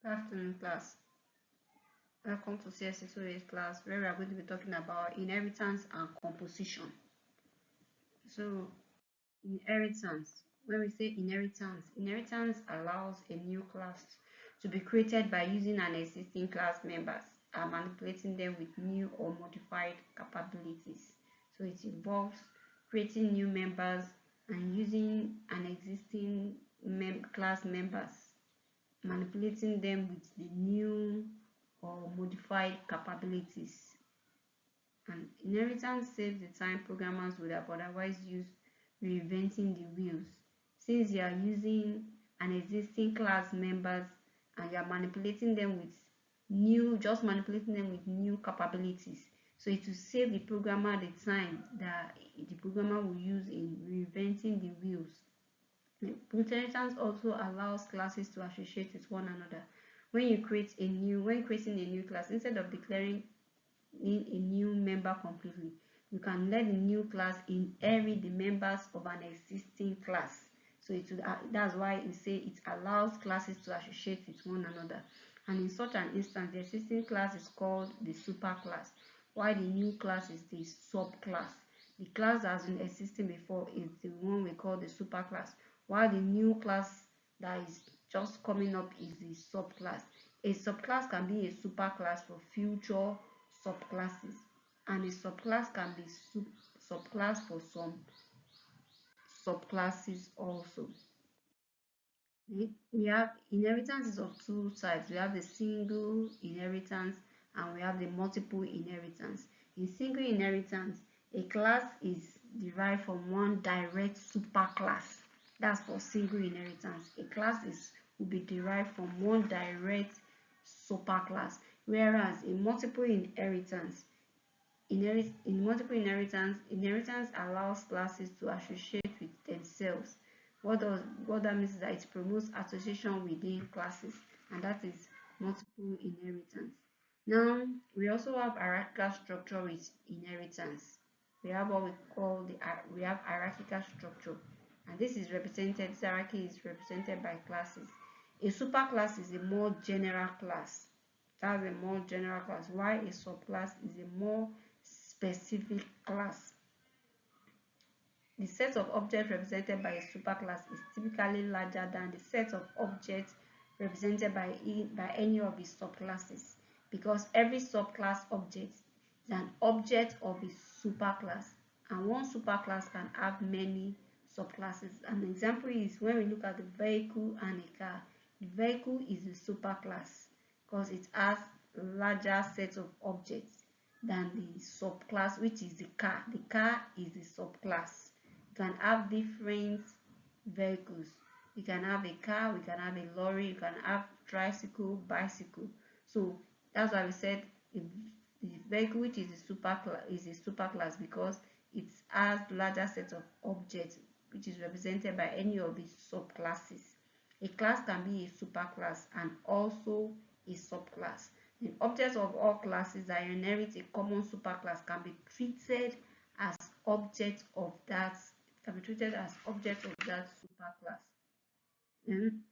Good afternoon, class. Welcome to CS208 class, where we are going to be talking about inheritance and composition. So, inheritance. When we say inheritance allows a new class to be created by using an existing class members and manipulating them with new or modified capabilities. So, it involves creating new members and using an existing class members, manipulating them with the new or modified capabilities. And inheritance saves the time programmers would have otherwise used reinventing the wheels. Since you are using an existing class members and you are manipulating them with new capabilities. So it will save the programmer the time that the programmer will use in reinventing the wheels. Inheritance also allows classes to associate with one another. When creating a new class, instead of declaring in a new member completely, you can let the new class inherit the members of an existing class. So that's why it say it allows classes to associate with one another. And in such an instance, the existing class is called the superclass, while the new class is the subclass. The class that has been existing before is the one we call the superclass, while the new class that is just coming up is the subclass. A subclass can be a superclass for future subclasses, and a subclass can be subclass for some subclasses also. We have inheritances of two types. We have the single inheritance and we have the multiple inheritance. In single inheritance, a class is derived from one direct superclass. That's for single inheritance. A class will be derived from one direct superclass, whereas in multiple inheritance, inheritance allows classes to associate with themselves. What that means is that it promotes association within classes, and that is multiple inheritance. Now we also have hierarchical structure with inheritance. We have what we have hierarchical structure, and this hierarchy is represented by classes. A superclass is a more general class. That's a more general class, while a subclass is a more specific class. The set of objects represented by a superclass is typically larger than the set of objects represented by any of its subclasses, because every subclass object is an object of a superclass, and one superclass can have many subclasses. An example is when we look at the vehicle and a car. The vehicle is a superclass because it has a larger set of objects than the subclass, which is the car. The car is the subclass. You can have different vehicles. You can have a car, we can have a lorry, you can have tricycle, bicycle. So that's why we said the vehicle, which is a superclass because it has larger set of objects, which is represented by any of its subclasses. A class can be a superclass and also a subclass. The objects of all classes that inherit a common superclass can be treated as objects of that superclass. Then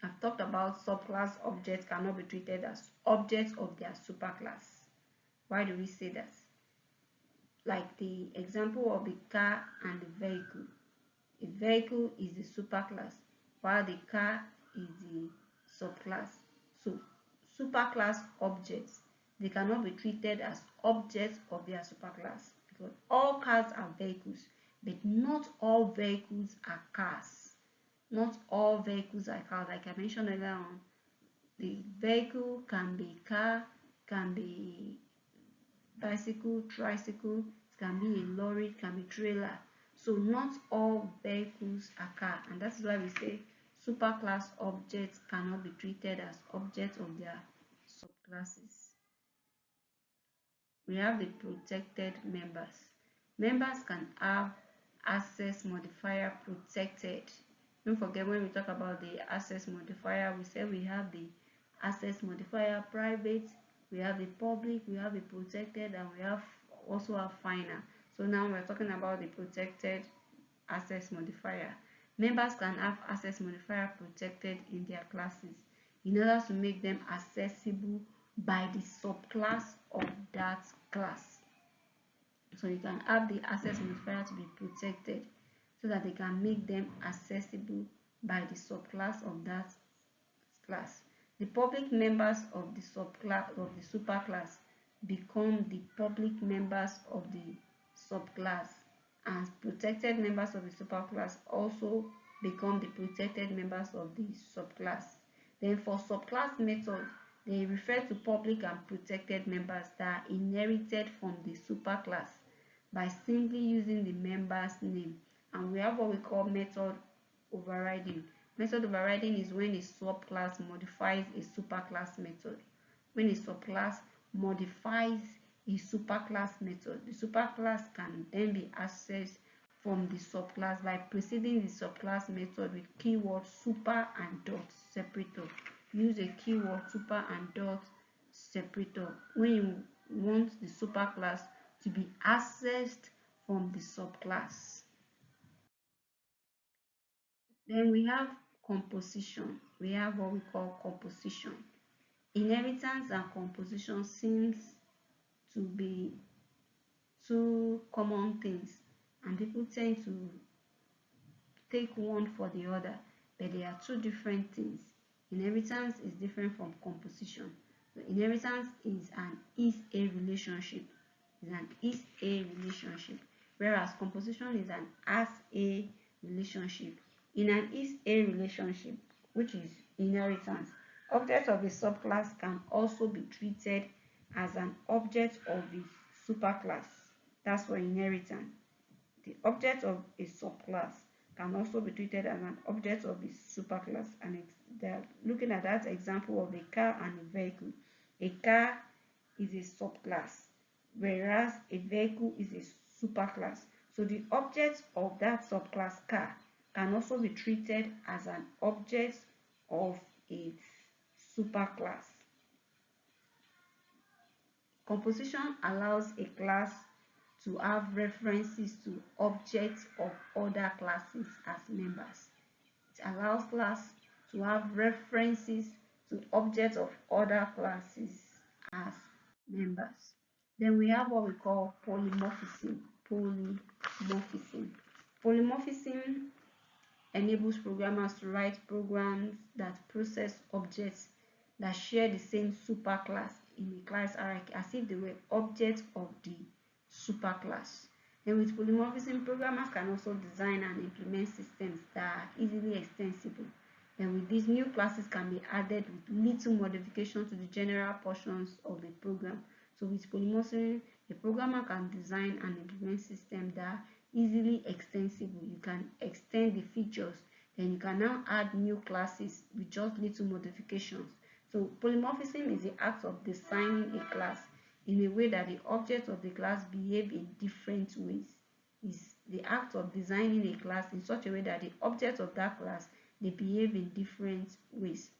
I've talked about subclass objects cannot be treated as objects of their superclass. Why do we say that? Like the example of the car and the vehicle. A vehicle is the superclass, while the car is the subclass. So superclass objects, they cannot be treated as objects of their superclass, because all cars are vehicles, but not all vehicles are cars. Not all vehicles are cars. Like I mentioned earlier on, the vehicle can be car, can be bicycle, tricycle, it can be a lorry, it can be trailer. So not all vehicles are car, and that's why we say superclass objects cannot be treated as objects of their subclasses. We have the protected members. Members can have access modifier protected. Don't forget, when we talk about the access modifier, we say we have the access modifier private, we have the public, we have the protected, and we also have final. So now we're talking about the protected access modifier. Members can have access modifier protected in their classes in order to make them accessible by the subclass of that class. So you can have the access modifier to be protected so that they can make them accessible by the subclass of that class. The public members of the subclass of the superclass become the public members of the subclass, and protected members of the superclass also become the protected members of the subclass. Then for subclass method, they refer to public and protected members that are inherited from the superclass by simply using the member's name. And we have what we call method overriding. Method overriding is when a subclass modifies a superclass method. When a subclass modifies a superclass method, the superclass can then be accessed from the subclass by preceding the subclass method with keyword super and dot separator. Use a keyword super and dot separator when you want the superclass to be accessed from the subclass. Then we have composition. We have what we call composition. Inheritance and composition seems to be two common things, and people tend to take one for the other, but they are two different things. Inheritance is different from composition. So inheritance is an is-a relationship. Is an is-a relationship, whereas composition is an as-a relationship. In an is-a relationship, which is inheritance, objects of a subclass can also be treated as an object of a superclass. That's for inheritance. The object of a subclass can also be treated as an object of a superclass. And they're looking at that example of a car and a vehicle. A car is a subclass, whereas a vehicle is a superclass. So the object of that subclass car can also be treated as an object of a superclass. Composition allows a class to have references to objects of other classes as members. It allows class to have references to objects of other classes as members. Then we have what we call polymorphism. Polymorphism enables programmers to write programs that process objects that share the same superclass in a class hierarchy as if they were objects of the superclass. And with polymorphism, programmers can also design and implement systems that are easily extensible. And with these, new classes can be added with little modification to the general portions of the program. So with polymorphism, a programmer can design and implement systems that are easily extensible. You can extend the features, then you can now add new classes with just little modifications. So polymorphism is the act of designing a class in a way that the objects of the class behave in different ways. Is the act of designing a class in such a way that the objects of that class, they behave in different ways.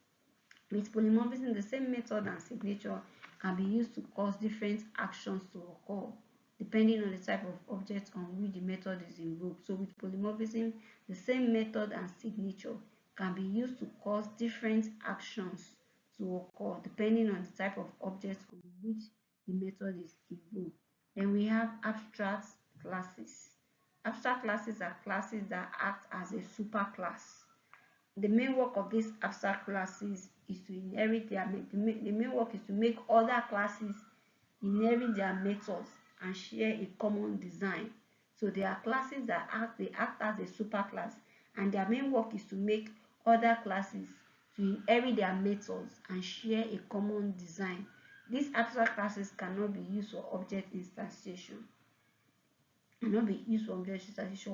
With polymorphism, the same method and signature can be used to cause different actions to occur depending on the type of object on which the method is invoked. So with polymorphism, the same method and signature can be used to cause different actions to occur depending on the type of object on which the method is invoked. Then we have abstract classes. Abstract classes are classes that act as a superclass. The main work of these abstract classes is to inherit the main work is to make other classes inherit their methods and share a common design. So there are classes that act as a superclass, and their main work is to make other classes to inherit their methods and share a common design. These abstract classes cannot be used for object instantiation.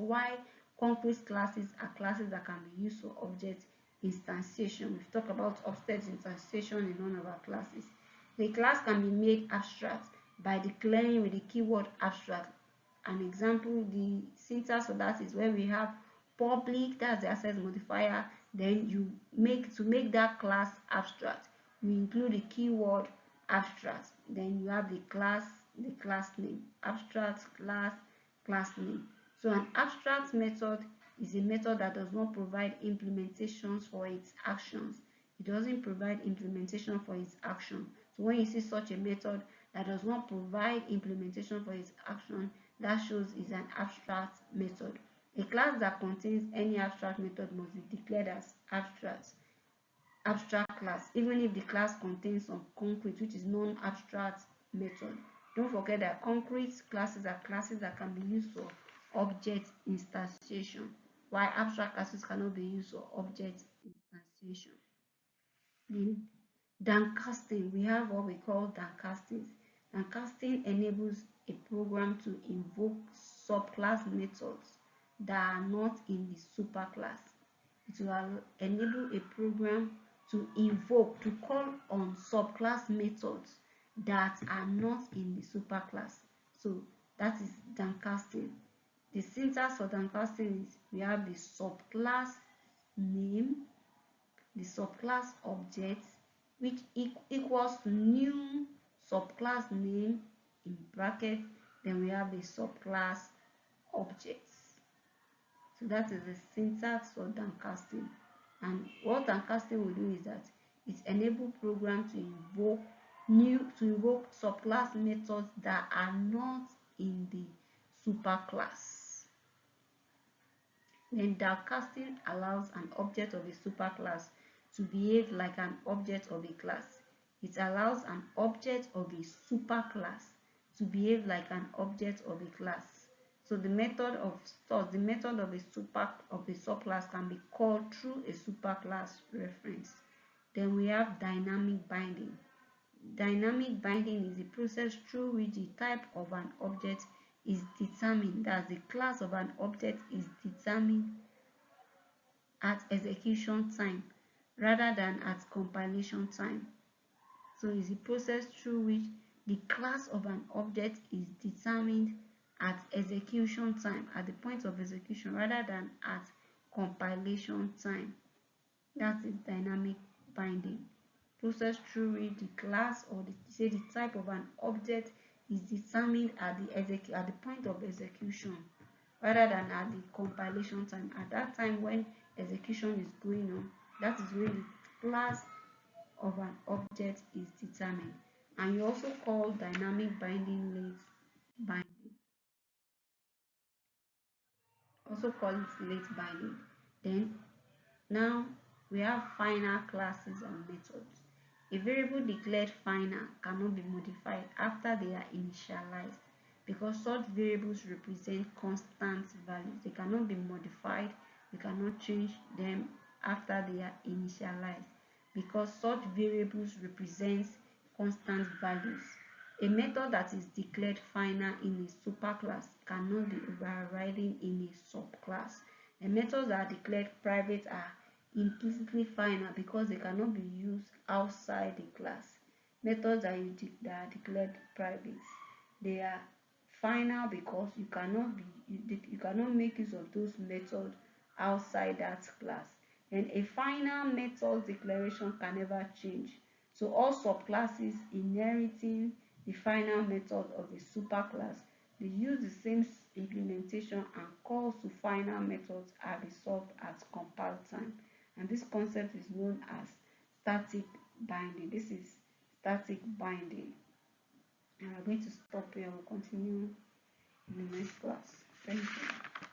Why concrete classes are classes that can be used for object instantiation. We've talked about object instantiation in one of our classes. The class can be made abstract by declaring with the keyword abstract. An example, the syntax for that is where we have public, that's the access modifier. Then you make that class abstract, you include the keyword abstract. Then you have the class name, abstract class name. So an abstract method is a method that does not provide implementations for its actions. It doesn't provide implementation for its action. So when you see such a method that does not provide implementation for its action, that shows is an abstract method. A class that contains any abstract method must be declared as abstract class, even if the class contains some concrete, which is non-abstract method. Don't forget that concrete classes are classes that can be used for object instantiation, while abstract classes cannot be used for object instantiation. Then downcasting, we have what we call downcasting. Downcasting enables a program to invoke subclass methods that are not in the superclass. It will enable a program to invoke, to call on subclass methods that are not in the superclass. So that is downcasting. The syntax for downcasting is we have the subclass name, the subclass object, which equals to new subclass name in bracket, then we have the subclass objects. So that is the syntax for downcasting. And what downcasting will do is that it enables program to invoke subclass methods that are not in the superclass. Then downcasting allows an object of a superclass to behave like an object of a class. It allows an object of a superclass to behave like an object of a class. So the method of a subclass can be called through a superclass reference. Then we have dynamic binding. Dynamic binding is the process through which the type of an object is determined, that the class of an object is determined at execution time rather than at compilation time. So it's a process through which the class of an object is determined at execution time, at the point of execution, rather than at compilation time. That is dynamic binding. Process through which the class or the type of an object is determined at the point of execution, rather than at the compilation time. At that time when execution is going on, that is when the class of an object is determined. And you also call dynamic binding late binding. Also call it late binding. Then now we have final classes and methods. A variable declared final cannot be modified after they are initialized because such variables represent constant values. They cannot be modified. You cannot change them after they are initialized because such variables represent constant values. A method that is declared final in a superclass cannot be overridden in a subclass. The methods that are declared private are implicitly final because they cannot be used outside the class. Methods that are declared private, they are final because you cannot make use of those methods outside that class. And a final method declaration can never change. So all subclasses inheriting the final method of a superclass, they use the same implementation, and calls to final methods are resolved at compile time. And this concept is known as static binding. This is static binding. And we're going to stop here. We'll continue in the next class. Thank you.